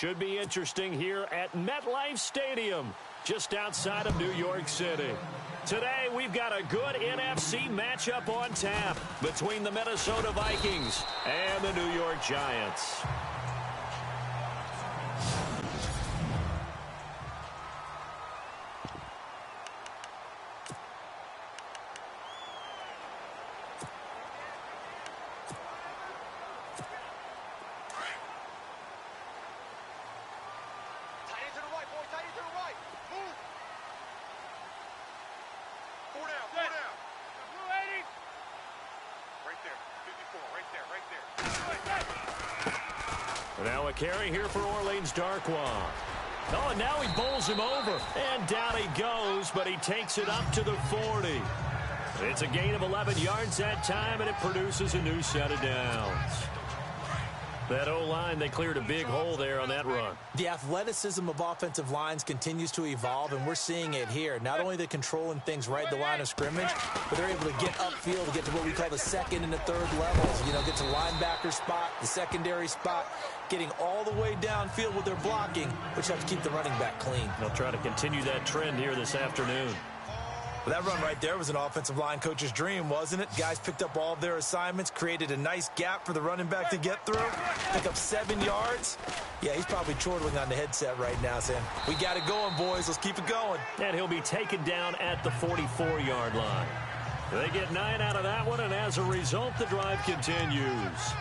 should be interesting here at MetLife Stadium, just outside of New York City. Today, we've got a good NFC matchup on tap between the Minnesota Vikings and the New York Giants. Now a carry here for Orleans Darkwa. Oh, and now he bowls him over. And down he goes, but he takes it up to the 40. It's a gain of 11 yards that time, and it produces a new set of downs. That O-line, they cleared a big hole there on that run. The athleticism of offensive lines continues to evolve, and we're seeing it here. Not only they're controlling things right at the line of scrimmage, but they're able to get upfield to get to what we call the second and the third levels. You know, get to linebacker spot, the secondary spot, getting all the way downfield with their blocking, which helps keep the running back clean. They'll try to continue that trend here this afternoon. Well, that run right there was an offensive line coach's dream, wasn't it? Guys picked up all of their assignments, created a nice gap for the running back to get through, pick up 7 yards. Yeah, he's probably chortling on the headset right now saying, we got it going, boys. Let's keep it going. And he'll be taken down at the 44-yard line. They get 9 out of that one, and as a result, the drive continues.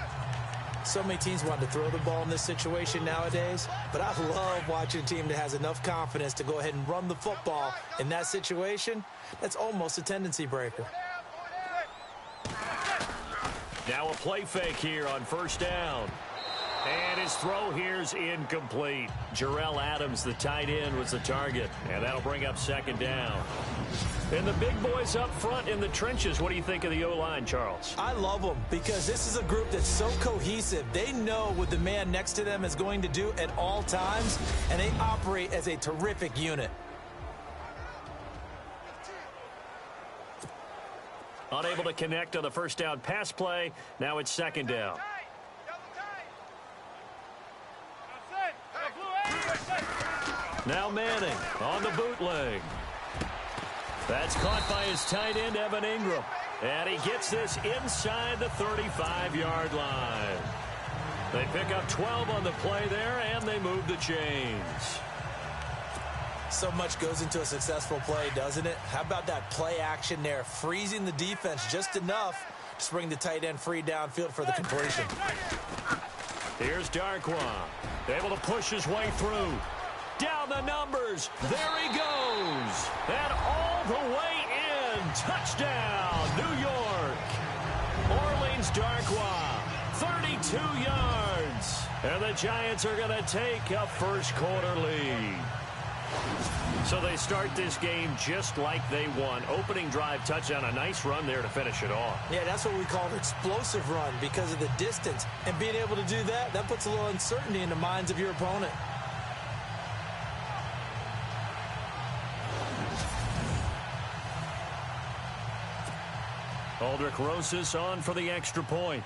So many teams want to throw the ball in this situation nowadays, but I love watching a team that has enough confidence to go ahead and run the football in that situation. That's almost a tendency breaker. Now a play fake here on first down. And his throw here is incomplete. Jarrell Adams, the tight end, was the target, and that'll bring up second down. And the big boys up front in the trenches, what do you think of the O-line, Charles? I love them because this is a group that's so cohesive. They know what the man next to them is going to do at all times, and they operate as a terrific unit. Unable to connect on the first down pass play. Now it's second down. Now Manning on the bootleg. That's caught by his tight end, Evan Ingram. And he gets this inside the 35-yard line. They pick up 12 on the play there, and they move the chains. So much goes into a successful play, doesn't it? How about that play action there, freezing the defense just enough to bring the tight end free downfield for the completion. Here's Darkwa, able to push his way through. Down the numbers. There he goes. And all the way in. Touchdown, New York. Orleans Darkwa, 32 yards. And the Giants are going to take a first quarter lead. So they start this game just like they won. Opening drive touchdown, a nice run there to finish it off. Yeah, that's what we call an explosive run because of the distance. And being able to do that, that puts a little uncertainty in the minds of your opponent. Aldrich Rosas on for the extra point.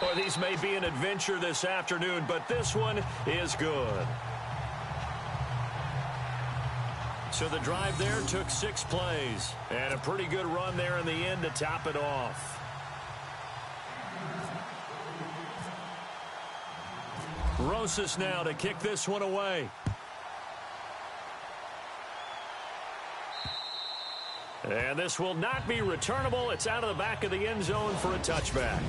Well, these may be an adventure this afternoon, but this one is good. So the drive there took 6 plays, and a pretty good run there in the end to top it off. Rosas now to kick this one away. And this will not be returnable. It's out of the back of the end zone for a touchback.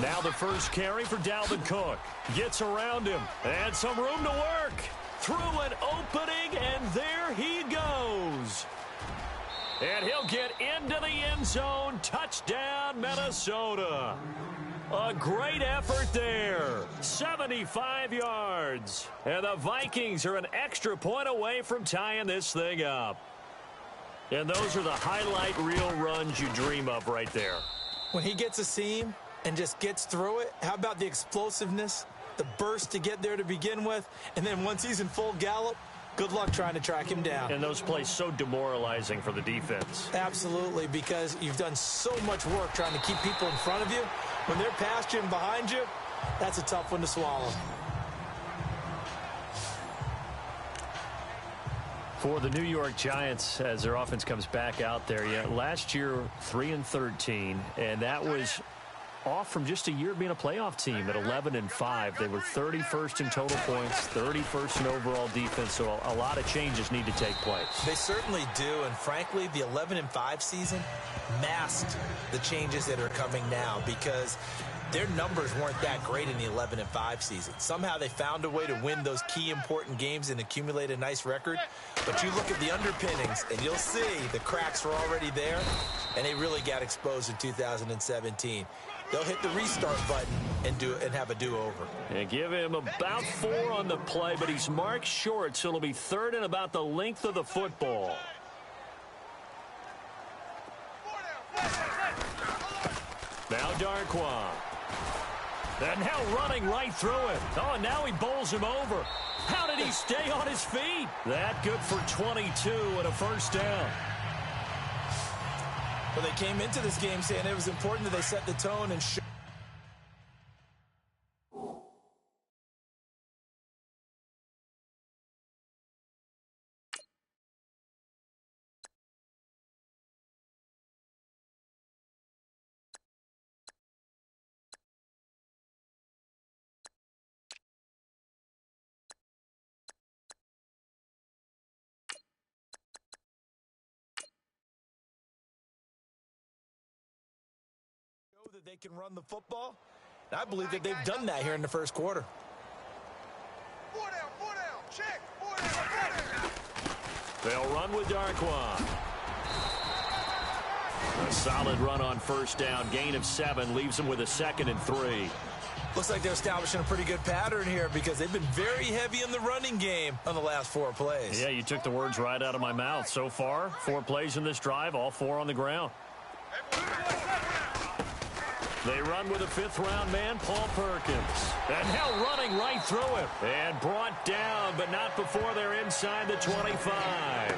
Now the first carry for Dalvin Cook. Gets around him. And some room to work. Through an opening, and there he goes. And he'll get into the end zone. Touchdown, Minnesota. A great effort there. 75 yards. And the Vikings are an extra point away from tying this thing up. And those are the highlight reel runs you dream of right there. When he gets a seam and just gets through it, how about the explosiveness, the burst to get there to begin with, and then once he's in full gallop, good luck trying to track him down. And those plays so demoralizing for the defense. Absolutely, because you've done so much work trying to keep people in front of you. When they're past you and behind you, that's a tough one to swallow. For the New York Giants, as their offense comes back out there, last year 3-13, and that was off from just a year being a playoff team at 11-5. They were 31st in total points, 31st in overall defense, so a lot of changes need to take place. They certainly do, and frankly, the 11-5 season masked the changes that are coming now because their numbers weren't that great in the 11-5 season. Somehow they found a way to win those key important games and accumulate a nice record. But you look at the underpinnings, and you'll see the cracks were already there, and they really got exposed in 2017. They'll hit the restart button and have a do-over. And give him about 4 on the play, but he's marked short, so it'll be third and about the length of the football. Now Darquan. And now running right through it. Oh, and now he bowls him over. How did he stay on his feet? That good for 22 and a first down. Well, they came into this game saying it was important that they set the tone and show. That they can run the football, and I believe that they've done that here in the first quarter. 4 down, check, 4 down. They'll run with Darquan. A solid run on first down, gain of 7, leaves them with a 2nd and 3. Looks like they're establishing a pretty good pattern here because they've been very heavy in the running game on the last 4 plays. Yeah, you took the words right out of my mouth. So far, 4 plays in this drive, all 4 on the ground. They run with a 5th-round man, Paul Perkins. And now running right through him. And brought down, but not before they're inside the 25.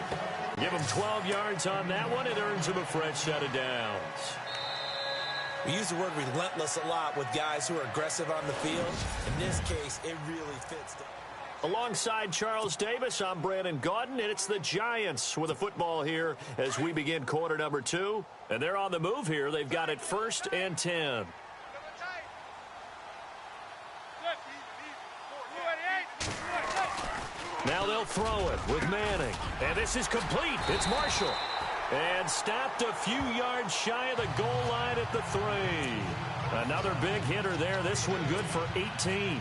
Give him 12 yards on that one. It earns him a fresh set of downs. We use the word relentless a lot with guys who are aggressive on the field. In this case, it really fits. Alongside Charles Davis, I'm Brandon Gaudin, and it's the Giants with a football here as we begin quarter number 2. And they're on the move here. They've got it 1st and 10. Now they'll throw it with Manning. And this is complete. It's Marshall. And stopped a few yards shy of the goal line at the 3. Another big hitter there. This one good for 18.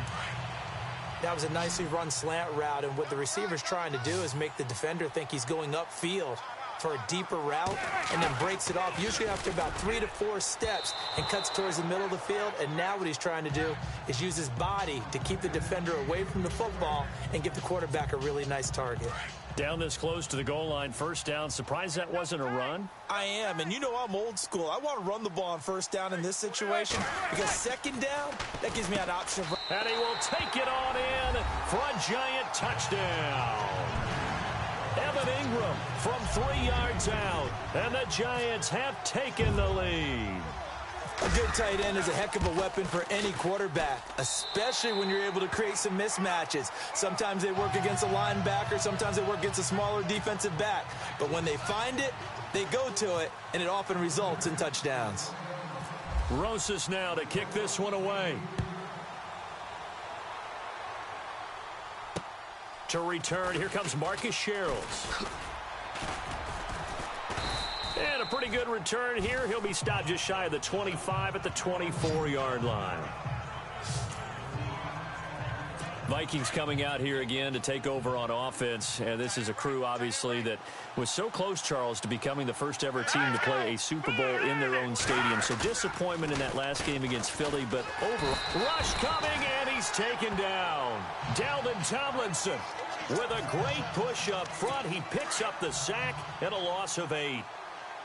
That was a nicely run slant route, and what the receiver's trying to do is make the defender think he's going upfield for a deeper route and then breaks it off, usually after about 3 to 4 steps, and cuts towards the middle of the field. And now what he's trying to do is use his body to keep the defender away from the football and give the quarterback a really nice target. Down this close to the goal line, 1st down. Surprised that wasn't a run? I am, and you know I'm old school. I want to run the ball on 1st down in this situation because 2nd down, that gives me an option. And he will take it on in for a Giant touchdown. Evan Ingram from 3 yards out, and the Giants have taken the lead. A good tight end is a heck of a weapon for any quarterback, especially when you're able to create some mismatches. Sometimes they work against a linebacker, sometimes they work against a smaller defensive back. But when they find it, they go to it, and it often results in touchdowns. Rosas now to kick this one away. To return, here comes Marcus Sherrills. And a pretty good return here. He'll be stopped just shy of the 25 at the 24-yard line. Vikings coming out here again to take over on offense. And this is a crew, obviously, that was so close, Charles, to becoming the first ever team to play a Super Bowl in their own stadium. So disappointment in that last game against Philly, but over. Rush coming, and he's taken down. Dalvin Tomlinson With a great push up front, he picks up the sack and a loss of 8.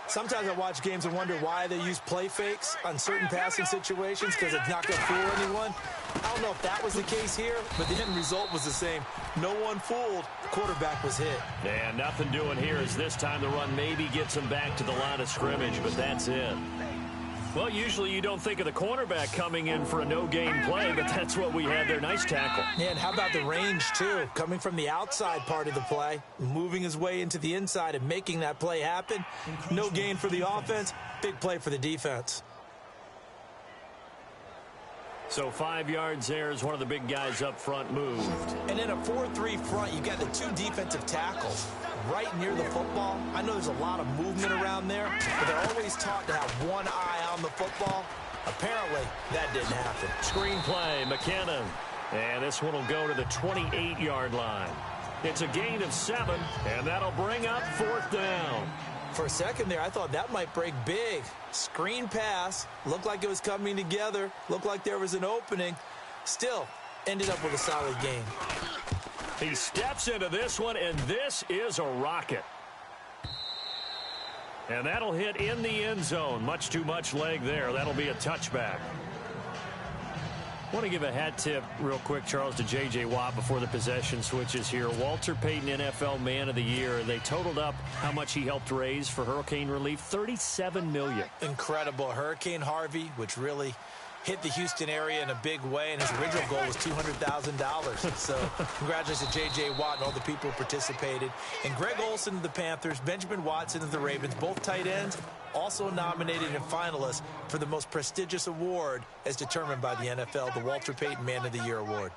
Sometimes I watch games and wonder why they use play fakes on certain passing situations because it's not going to fool anyone. I don't know if that was the case here, but the end result was the same. No one fooled. The quarterback was hit. And nothing doing here as this time the run maybe gets him back to the line of scrimmage, but that's it. Well, usually you don't think of the cornerback coming in for a no-gain play, but that's what we had there. Nice tackle. Yeah, and how about the range, too? Coming from the outside part of the play, moving his way into the inside and making that play happen. No gain for the offense, big play for the defense. So 5 yards there as one of the big guys up front moved. And in a 4-3 front, you've got the 2 defensive tackles right near the football. I know there's a lot of movement around there, but they're always taught to have one eye on the football. Apparently, that didn't happen. Screen play, McKinnon. And this one will go to the 28-yard line. It's a gain of 7, and that'll bring up 4th down. For a second there, I thought that might break big. Screen pass. Looked like it was coming together. Looked like there was an opening. Still, ended up with a solid gain. He steps into this one, and this is a rocket. And that'll hit in the end zone. Much too much leg there. That'll be a touchback. I want to give a hat tip real quick, Charles, to J.J. Watt before the possession switches here. Walter Payton, NFL Man of the Year. They totaled up how much he helped raise for hurricane relief, $37 million. Incredible. Hurricane Harvey, which really hit the Houston area in a big way, and his original goal was $200,000. So congratulations to J.J. Watt and all the people who participated. And Greg Olsen of the Panthers, Benjamin Watson of the Ravens, both tight ends, also nominated and finalists for the most prestigious award as determined by the NFL, the Walter Payton Man of the Year Award.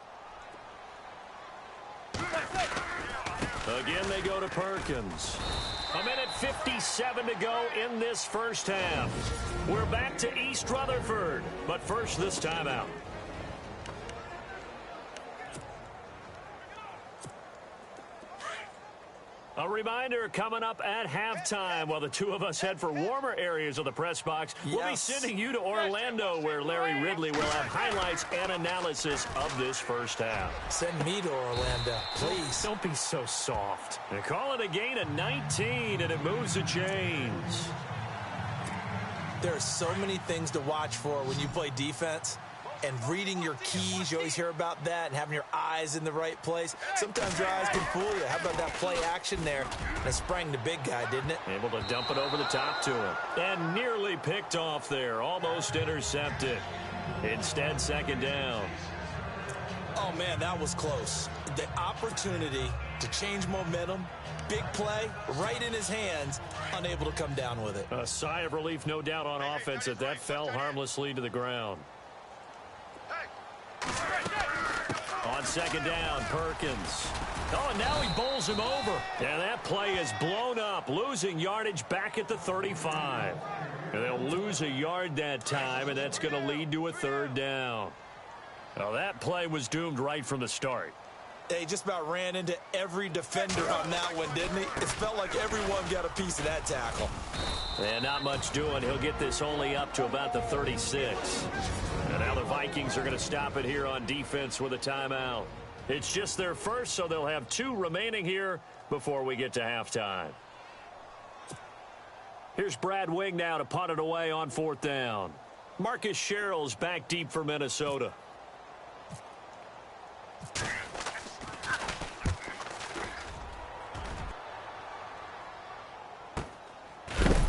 Again, they go to Perkins. A minute 57 to go in this first half. We're back to East Rutherford, but first this timeout. A reminder coming up at halftime while the two of us head for warmer areas of the press box. Yes. We'll be sending you to Orlando where Larry Ridley will have highlights and analysis of this first half. Send me to Orlando, please. Don't be so soft. They call it a gain of 19, and it moves the chains. There are so many things to watch for when you play defense. And reading your keys, you always hear about that, and having your eyes in the right place. Sometimes your eyes can fool you. How about that play action there? And it sprang the big guy, didn't it? Able to dump it over the top to him. And nearly picked off there. Almost intercepted. Instead, second down. Oh, man, that was close. The opportunity to change momentum, big play, right in his hands, unable to come down with it. A sigh of relief, no doubt, on offense that fell harmlessly to the ground. On second down, Perkins. Oh, and now he bowls him over. And that play is blown up, losing yardage back at the 35. And they'll lose a yard that time, and that's going to lead to a third down. Well, that play was doomed right from the start. He just about ran into every defender on that one, didn't he? It felt like everyone got a piece of that tackle. And not much doing. He'll get this only up to about the 36. And now the Vikings are going to stop it here on defense with a timeout. It's just their first, so they'll have 2 remaining here before we get to halftime. Here's Brad Wing now to punt it away on 4th down. Marcus Sherrill's back deep for Minnesota.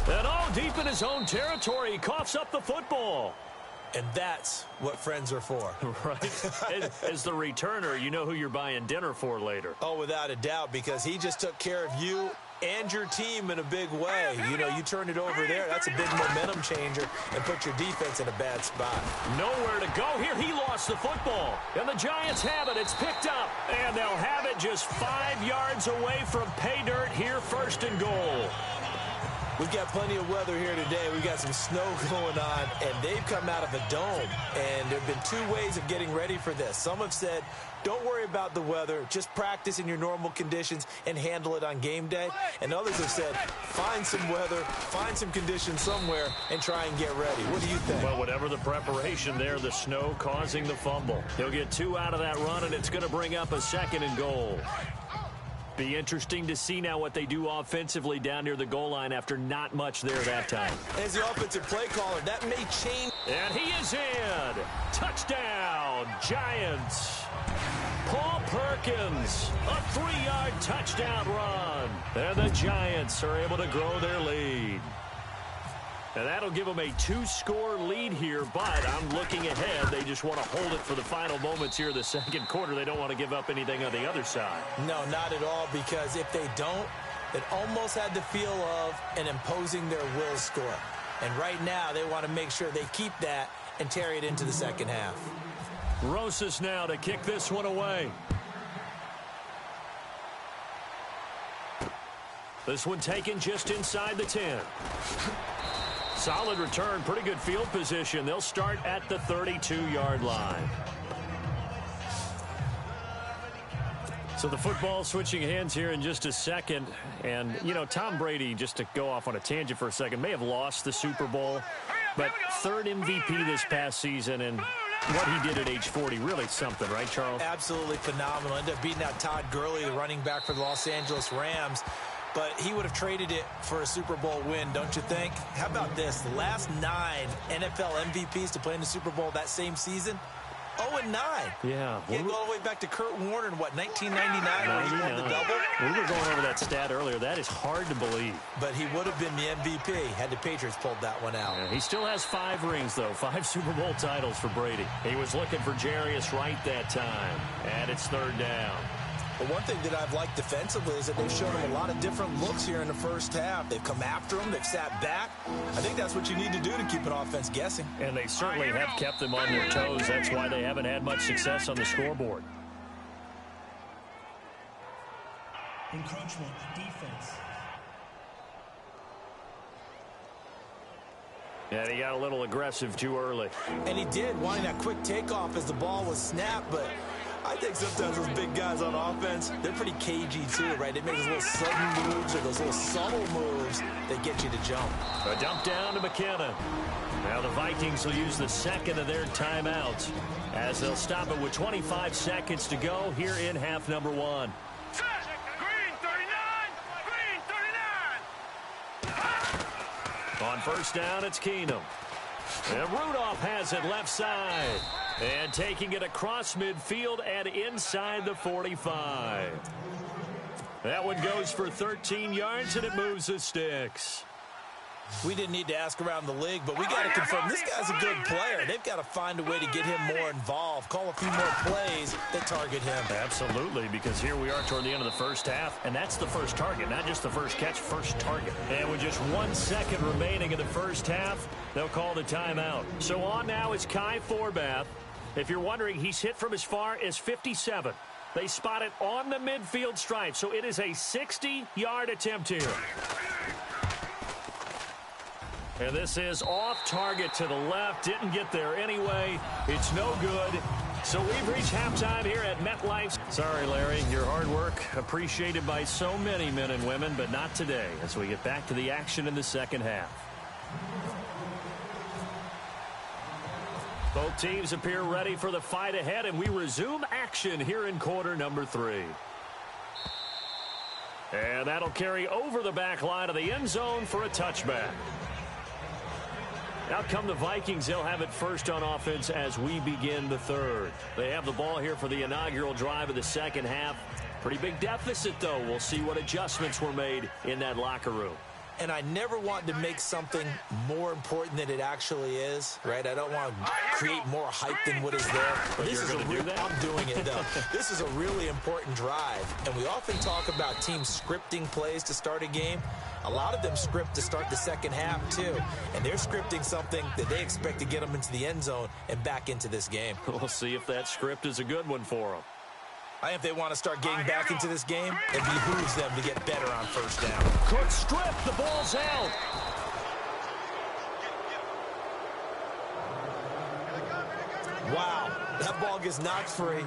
And all deep in his own territory, he coughs up the football. And that's what friends are for. Right? As the returner, you know who you're buying dinner for later. Oh, without a doubt, because he just took care of you and your team in a big way. You know, you turn it over there, that's a big momentum changer, and put your defense in a bad spot. Nowhere to go here. He lost the football. And the Giants have it. It's picked up. And they'll have it just 5 yards away from pay dirt here, 1st and goal. We've got plenty of weather here today. We've got some snow going on, and they've come out of a dome. And there have been 2 ways of getting ready for this. Some have said, don't worry about the weather. Just practice in your normal conditions and handle it on game day. And others have said, find some weather, find some conditions somewhere, and try and get ready. What do you think? Well, whatever the preparation there, the snow causing the fumble. He'll get 2 out of that run, and it's going to bring up a 2nd and goal. Be interesting to see now what they do offensively down near the goal line after not much there that time. As the offensive play caller, that may change. And he is in. Touchdown, Giants. Paul Perkins, a 3-yard touchdown run. And the Giants are able to grow their lead. And that'll give them a 2-score lead here, but I'm looking ahead. They just want to hold it for the final moments here of the second quarter. They don't want to give up anything on the other side. No, not at all, because if they don't, it almost had the feel of an imposing their will score. And right now, they want to make sure they keep that and carry it into the second half. Rosas now to kick this one away. This one taken just inside the 10. Solid return, pretty good field position. They'll start at the 32-yard line. So the football switching hands here in just a second. And, you know, Tom Brady, just to go off on a tangent for a second, may have lost the Super Bowl. But third MVP this past season, and what he did at age 40, really something, right, Charles? Absolutely phenomenal. Ended up beating out Todd Gurley, the running back for the Los Angeles Rams. But he would have traded it for a Super Bowl win, don't you think? How about this? The last 9 NFL MVPs to play in the Super Bowl that same season, 0-9. Yeah. He had to go all the way back to Kurt Warner in, what, 1999 when he won the double? We were going over that stat earlier. That is hard to believe. But he would have been the MVP had the Patriots pulled that one out. Yeah, he still has 5 rings, though. 5 Super Bowl titles for Brady. He was looking for Jarius Wright that time. And it's third down. But one thing that I've liked defensively is that they've shown him a lot of different looks here in the first half. They've come after him. They've sat back. I think that's what you need to do to keep an offense guessing. And they certainly have kept them on their toes. That's why they haven't had much success on the scoreboard. Encroachment defense. And he got a little aggressive too early. And he did, wanting that quick takeoff as the ball was snapped, but I think sometimes those big guys on offense, they're pretty cagey too, right? They make those little sudden moves or those little subtle moves that get you to jump. A dump down to McKinnon. Now the Vikings will use the second of their timeouts as they'll stop it with 25 seconds to go here in half number 1. Green 39! Green 39! On first down, it's Keenum. And Rudolph has it left side. And taking it across midfield and inside the 45. That one goes for 13 yards, and it moves the sticks. We didn't need to ask around the league, but we got to confirm this guy's a good player. They've got to find a way to get him more involved, call a few more plays that target him. Absolutely, because here we are toward the end of the first half, and that's the first target, not just the first catch, first target. And with just 1 second remaining in the first half, they'll call the timeout. So on now is Kai Forbath. If you're wondering, he's hit from as far as 57. They spot it on the midfield stripe, so it is a 60-yard attempt here. And this is off target to the left. Didn't get there anyway. It's no good. So we've reached halftime here at MetLife. Sorry, Larry, your hard work appreciated by so many men and women, but not today as we get back to the action in the second half. Both teams appear ready for the fight ahead, and we resume action here in quarter number 3. And that'll carry over the back line of the end zone for a touchback. Out come the Vikings. They'll have it first on offense as we begin the third. They have the ball here for the inaugural drive of the second half. Pretty big deficit, though. We'll see what adjustments were made in that locker room. And I never want to make something more important than it actually is, right? I don't want to create more hype than what is there. But this is I'm doing it, though. This is a really important drive. And we often talk about teams scripting plays to start a game. A lot of them script to start the second half, too. And they're scripting something that they expect to get them into the end zone and back into this game. We'll see if that script is a good one for them. I think if they want to start getting back into this game, it behooves them to get better on first down. Cook strip. The ball's out. Wow, that ball gets knocked free,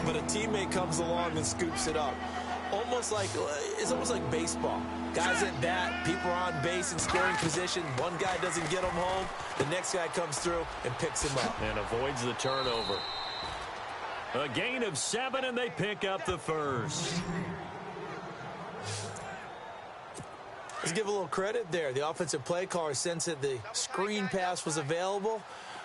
but a teammate comes along and scoops it up. It's almost like baseball. Guys at bat, people are on base in scoring position. One guy doesn't get him home. The next guy comes through and picks him up. And avoids the turnover. A gain of 7, and they pick up the first. Let's give a little credit there. The offensive play caller sensed that the screen pass was available.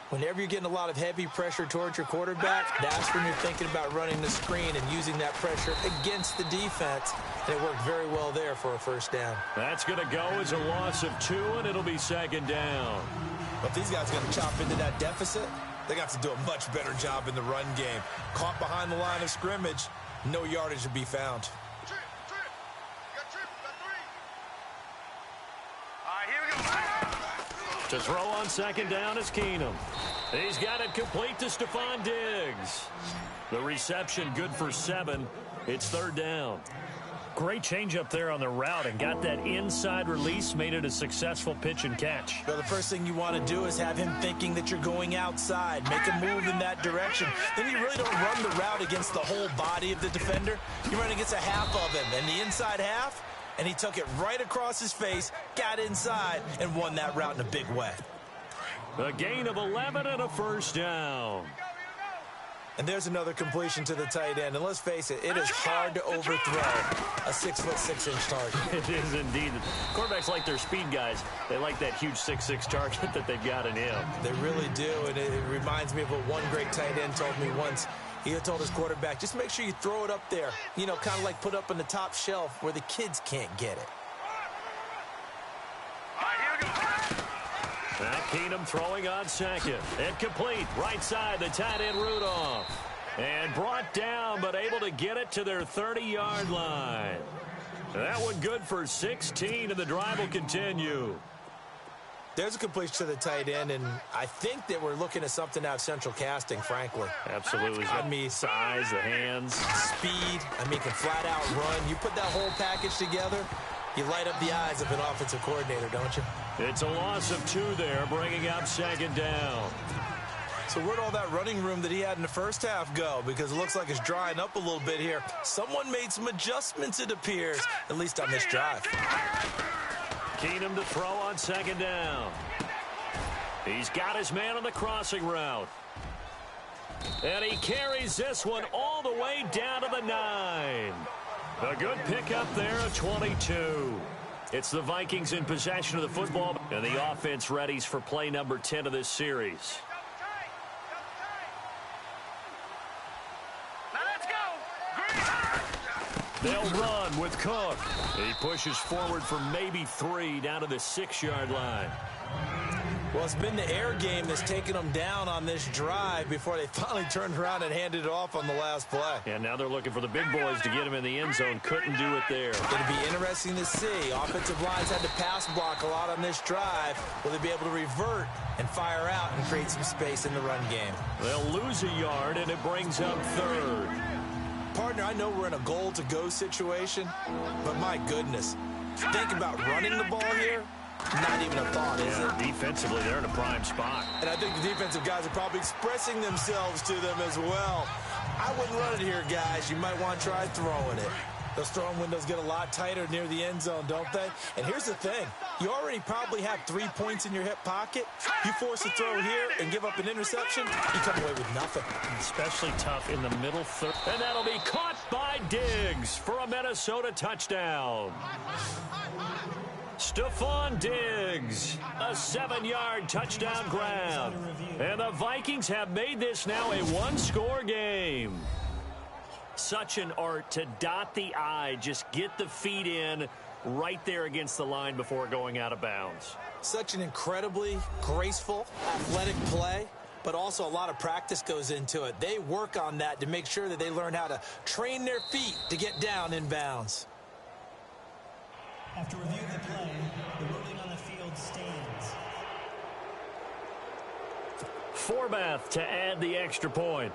Whenever you're getting a lot of heavy pressure towards your quarterback, that's when you're thinking about running the screen and using that pressure against the defense. And it worked very well there for a first down. That's going to go as a loss of 2, and it'll be second down. But if these guys are going to chop into that deficit, they got to do a much better job in the run game. Caught behind the line of scrimmage, no yardage to be found. To throw on second down is Keenum. He's got it complete to Stephon Diggs. The reception good for 7. It's third down. Great change up there on the route and got that inside release, made it a successful pitch and catch. Well, the first thing you want to do is have him thinking that you're going outside, make a move in that direction. Then you really don't run the route against the whole body of the defender. You run against a half of him, and the inside half, and he took it right across his face, got inside, and won that route in a big way. A gain of 11 and a first down. And there's another completion to the tight end. And let's face it, it is hard to overthrow a 6'6" target. It is indeed. Quarterbacks like their speed guys. They like that huge 6'6" target that they've got in him. They really do, and it reminds me of what one great tight end told me once. He had told his quarterback, just make sure you throw it up there. You know, kind of like put up on the top shelf where the kids can't get it. Matt Keenum throwing on second. Incomplete. Right side, the tight end Rudolph. And brought down, but able to get it to their 30-yard line. That one good for 16, and the drive will continue. There's a completion to the tight end, and I think that we're looking at something out of Central Casting, frankly. Absolutely. I mean, size, the hands. Speed. I mean, can flat out run. You put that whole package together, you light up the eyes of an offensive coordinator, don't you? It's a loss of 2 there, bringing up second down. So where'd all that running room that he had in the first half go? Because it looks like it's drying up a little bit here. Someone made some adjustments, it appears, at least on this drive. Keenum to throw on second down. He's got his man on the crossing route. And he carries this one all the way down to the 9. A good pickup there at 22. It's the Vikings in possession of the football, and the offense readies for play number 10 of this series. Now let's go. They'll run with Cook. He pushes forward for maybe 3 down to the 6-yard line. Well, it's been the air game that's taken them down on this drive before they finally turned around and handed it off on the last play. And now they're looking for the big boys to get him in the end zone. Couldn't do it there. It's going to be interesting to see. Offensive lines had to pass block a lot on this drive. Will they be able to revert and fire out and create some space in the run game? They'll lose a yard, and it brings up 3rd. Partner, I know we're in a goal-to-go situation, but my goodness, think about running the ball here. Not even a thought, is it? Defensively, they're in a prime spot. And I think the defensive guys are probably expressing themselves to them as well. I wouldn't run it here, guys. You might want to try throwing it. Those throwing windows get a lot tighter near the end zone, don't they? And here's the thing. You already probably have 3 points in your hip pocket. You force a throw here and give up an interception, you come away with nothing. Especially tough in the middle third. And that'll be caught by Diggs for a Minnesota touchdown. Stephon Diggs, a 7-yard touchdown grab. And the Vikings have made this now a 1-score game. Such an art to dot the I, just get the feet in right there against the line before going out of bounds. Such an incredibly graceful, athletic play, but also a lot of practice goes into it. They work on that to make sure that they learn how to train their feet to get down in bounds. After reviewing the play, the ruling on the field stands. Forbath to add the extra point.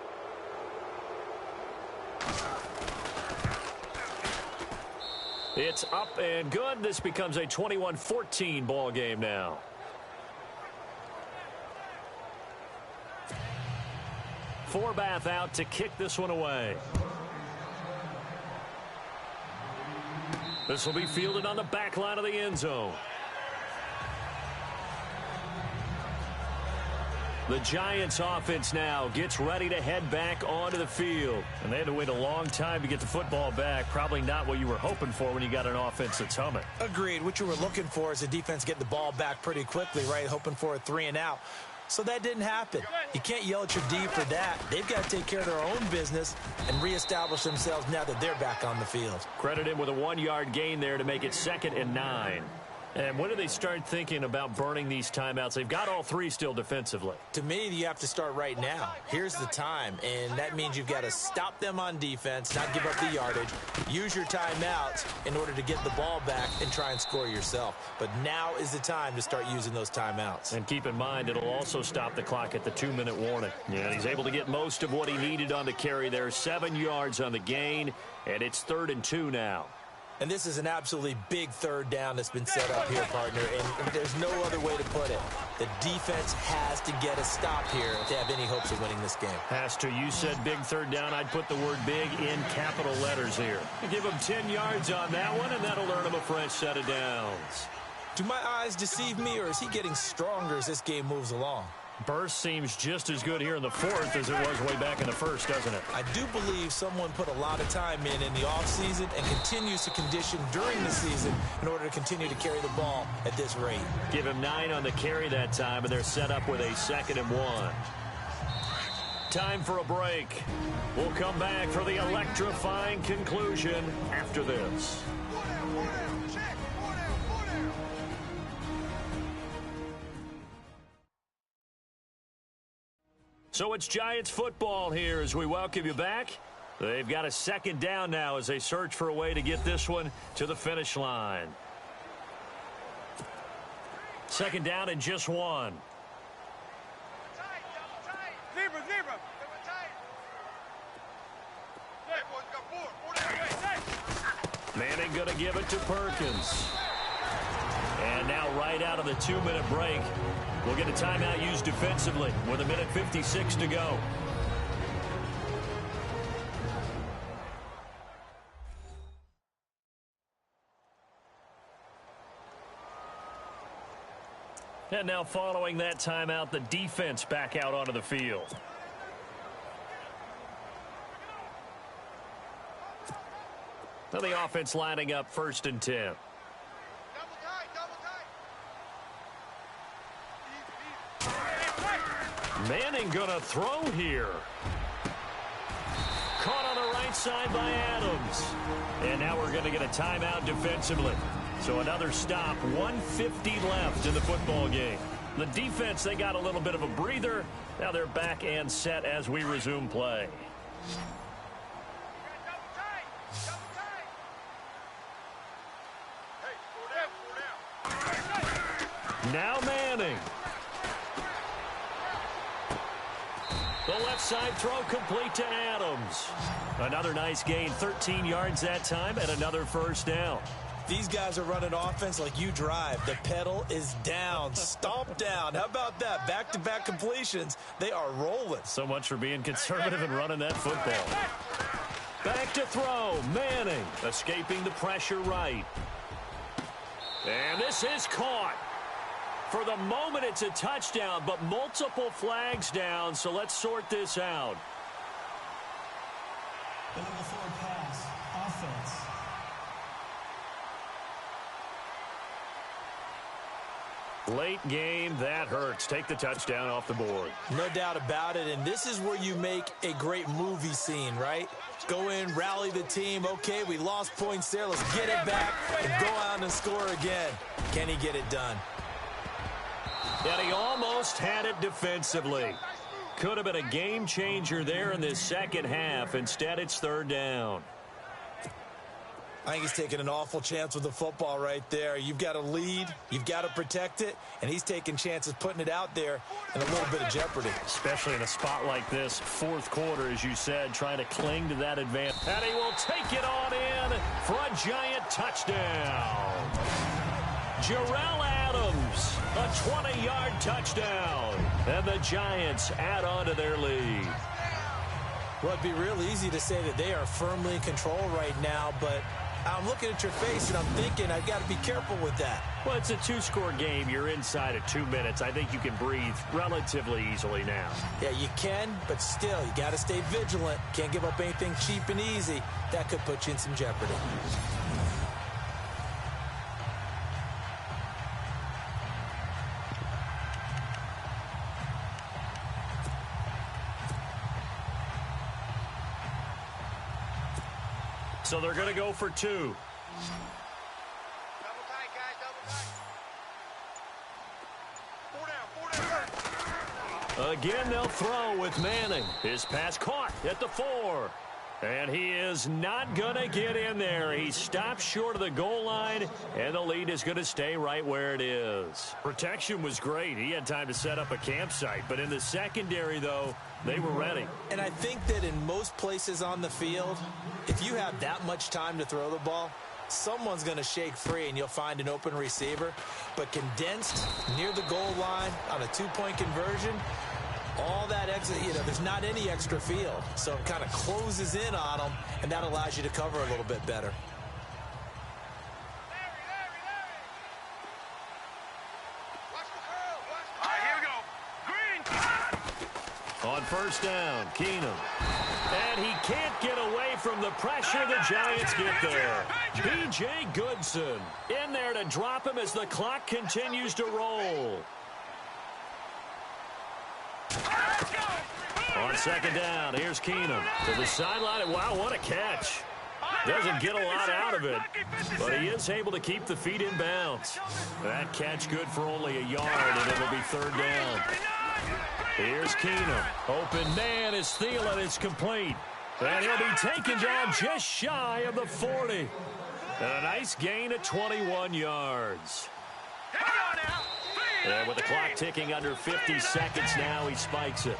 It's up and good. This becomes a 21-14 ball game now. Forbath out to kick this one away. This will be fielded on the back line of the end zone. The Giants offense now gets ready to head back onto the field. And they had to wait a long time to get the football back. Probably not what you were hoping for when you got an offense that's humming. Agreed. What you were looking for is the defense getting the ball back pretty quickly, right? Hoping for a 3-and-out. So that didn't happen. You can't yell at your D for that. They've got to take care of their own business and reestablish themselves now that they're back on the field. Credit him with a 1-yard gain there to make it 2nd and 9. And when do they start thinking about burning these timeouts? They've got all 3 still defensively. To me, you have to start right now. Here's the time, and that means you've got to stop them on defense, not give up the yardage, use your timeouts in order to get the ball back and try and score yourself. But now is the time to start using those timeouts. And keep in mind, it'll also stop the clock at the 2-minute warning. Yeah, he's able to get most of what he needed on the carry there. 7 yards on the gain, and it's 3rd and 2 now. And this is an absolutely big 3rd down that's been set up here, partner, and there's no other way to put it. The defense has to get a stop here to have any hopes of winning this game. Has to. You said big 3rd down. I'd put the word big in capital letters here. Give him 10 yards on that one, and that'll earn him a fresh set of downs. Do my eyes deceive me, or is he getting stronger as this game moves along? Burst seems just as good here in the 4th as it was way back in the 1st, doesn't it? I do believe someone put a lot of time in the offseason and continues to condition during the season in order to continue to carry the ball at this rate. Give him 9 on the carry that time, and they're set up with a 2nd and 1. Time for a break. We'll come back for the electrifying conclusion after this. So it's Giants football here as we welcome you back. They've got a 2nd down now as they search for a way to get this one to the finish line. 2nd down and just 1. Manning going to give it to Perkins. And now right out of the 2-minute break, we'll get a timeout used defensively with 1:56 to go. And now following that timeout, the defense back out onto the field. Now the offense lining up 1st and 10. Manning gonna throw here. Caught on the right side by Adams. And now we're going to get a timeout defensively. So another stop, 1:50 left in the football game. The defense, they got a little bit of a breather. Now they're back and set as we resume play. Now Manning. The left side throw complete to Adams. Another nice gain, 13 yards that time, and another 1st down. These guys are running offense like you drive. The pedal is down, stomp down. How about that? Back-to-back completions. They are rolling. So much for being conservative and running that football. Back to throw. Manning escaping the pressure right. And this is caught. For the moment, it's a touchdown, but multiple flags down, so let's sort this out. The number 4 pass, offense. Late game, that hurts. Take the touchdown off the board. No doubt about it, and this is where you make a great movie scene, right? Go in, rally the team. Okay, we lost points there. Let's get it back and go out and score again. Can he get it done? And he almost had it defensively. Could have been a game changer there in this 2nd half. Instead, it's 3rd down. I think he's taking an awful chance with the football right there. You've got to lead, you've got to protect it, and he's taking chances putting it out there in a little bit of jeopardy. Especially in a spot like this, 4th quarter, as you said, trying to cling to that advantage. And he will take it on in for a Giant touchdown. Jarrell Adams, a 20-yard touchdown. And the Giants add on to their lead. Well, it'd be real easy to say that they are firmly in control right now, but I'm looking at your face, and I'm thinking I've got to be careful with that. Well, it's a two-score game. You're inside of 2 minutes. I think you can breathe relatively easily now. Yeah, you can, but still, you got to stay vigilant. Can't give up anything cheap and easy. That could put you in some jeopardy. So they're going to go for 2. Double tight, guys. Double tight. 4 down. Again, they'll throw with Manning. His pass caught at the 4. And he is not going to get in there. He stops short of the goal line, and the lead is going to stay right where it is. Protection was great. He had time to set up a campsite. But in the secondary, though, they were ready. And I think that in most places on the field, if you have that much time to throw the ball, someone's going to shake free and you'll find an open receiver. But condensed near the goal line on a two-point conversion, all that extra, there's not any extra field. So it kind of closes in on them, and that allows you to cover a little bit better. All right, here we go. Green. On first down, Keenum. And he can't get away from the pressure. The Giants get there. B.J. Goodson in there to drop him as the clock continues to roll. On second down, here's Keenum to the sideline. Wow, what a catch. Doesn't get a lot out of it, but he is able to keep the feet in bounds. That catch good for only a yard, and it'll be third down. Here's Keenum. Open man is Thielen. It's complete. And he'll be taken down just shy of the 40. And a nice gain of 21 yards. And with the clock ticking under 50 seconds now, he spikes it.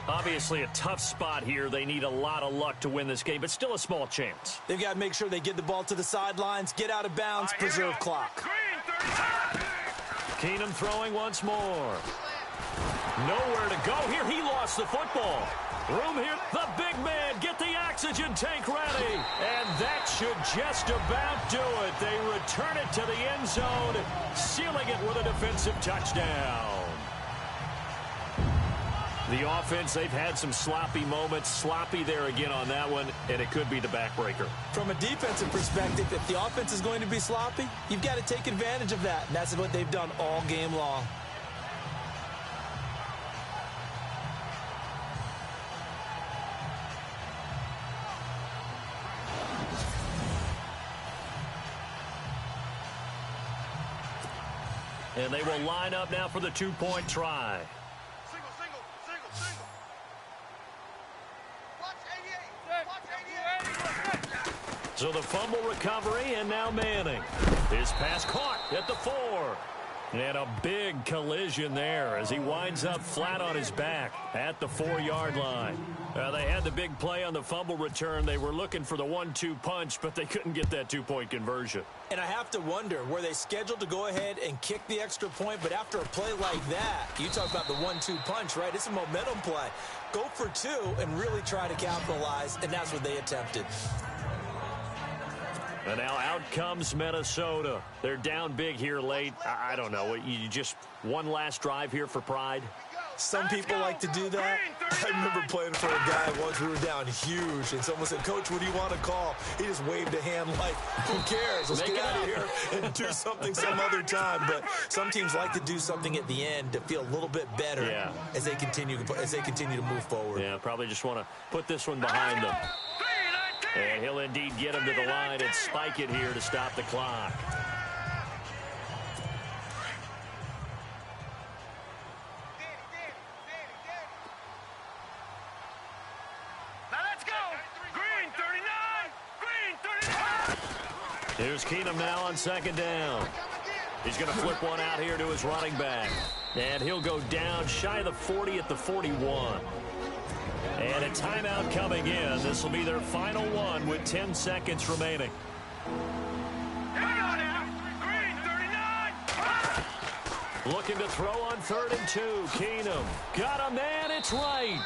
Obviously a tough spot here. They need a lot of luck to win this game, but still a small chance. They've got to make sure they get the ball to the sidelines, get out of bounds, preserve clock. Keenum throwing once more. Nowhere to go here. He lost the football. Room here. The big man. Get the oxygen tank ready. And that should just about do it. They return it to the end zone, sealing it with a defensive touchdown. The offense, they've had some sloppy moments. Sloppy there again on that one, and it could be the backbreaker. From a defensive perspective, if the offense is going to be sloppy, you've got to take advantage of that, and that's what they've done all game long. And they will line up now for the two-point try. So the fumble recovery, and now Manning. His pass caught at the 4. And a big collision there as he winds up flat on his back at the 4-yard line. They had the big play on the fumble return. They were looking for the 1-2 punch, but they couldn't get that two-point conversion. And I have to wonder, were they scheduled to go ahead and kick the extra point? But after a play like that, you talk about the 1-2 punch, right? It's a momentum play. Go for 2 and really try to capitalize, and that's what they attempted. And now out comes Minnesota. They're down big here late. I don't know. You just one last drive here for pride? Some people like to do that. I remember playing for a guy once. We were down huge, and someone said, "Coach, what do you want to call?" He just waved a hand like, "Who cares? Let's get out of here and do something some other time." But some teams like to do something at the end to feel a little bit better as they continue to move forward. Yeah, probably just want to put this one behind them. And he'll indeed get him to the line and spike it here to stop the clock. Now let's go. Green 39. Green 39. Here's Keenum now on second down. He's going to flip one out here to his running back. And he'll go down shy of the 40 at the 41. And a timeout coming in. This will be their final one with 10 seconds remaining. Here we go now. Green 39. Looking to throw on 3rd and 2. Keenum got a man. It's right.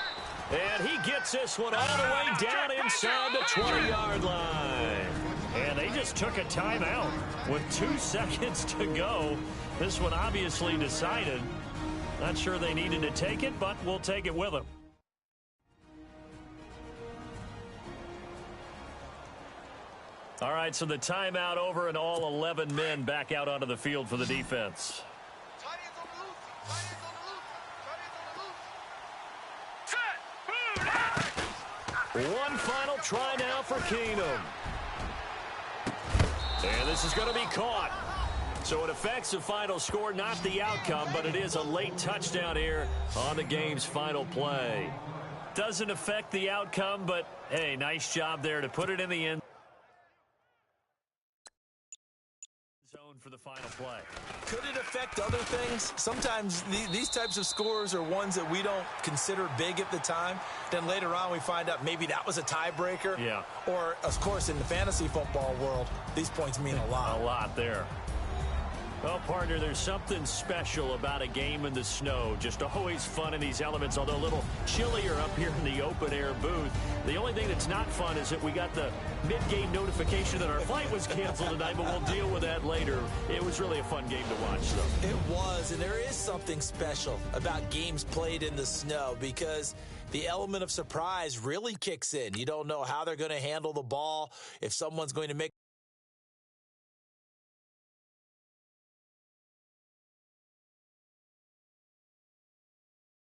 And he gets this one all the way down inside the 20-yard line. And they just took a timeout with 2 seconds to go. This one obviously decided. Not sure they needed to take it, but we'll take it with them. All right, so the timeout over and all 11 men back out onto the field for the defense. One final try now for Keenum. And this is going to be caught. So it affects the final score, not the outcome, but it is a late touchdown here on the game's final play. Doesn't affect the outcome, but, hey, nice job there to put it in the end zone for the final play. Could it affect other things? Sometimes these types of scores are ones that we don't consider big at the time. Then later on we find out maybe that was a tiebreaker. Yeah. Or, of course, in the fantasy football world, these points mean a lot. A lot there. Well, partner, there's something special about a game in the snow. Just always fun in these elements, although a little chillier up here in the open-air booth. The only thing that's not fun is that we got the mid-game notification that our flight was canceled tonight, but we'll deal with that later. It was really a fun game to watch, though. It was, and there is something special about games played in the snow because the element of surprise really kicks in. You don't know how they're going to handle the ball, if someone's going to make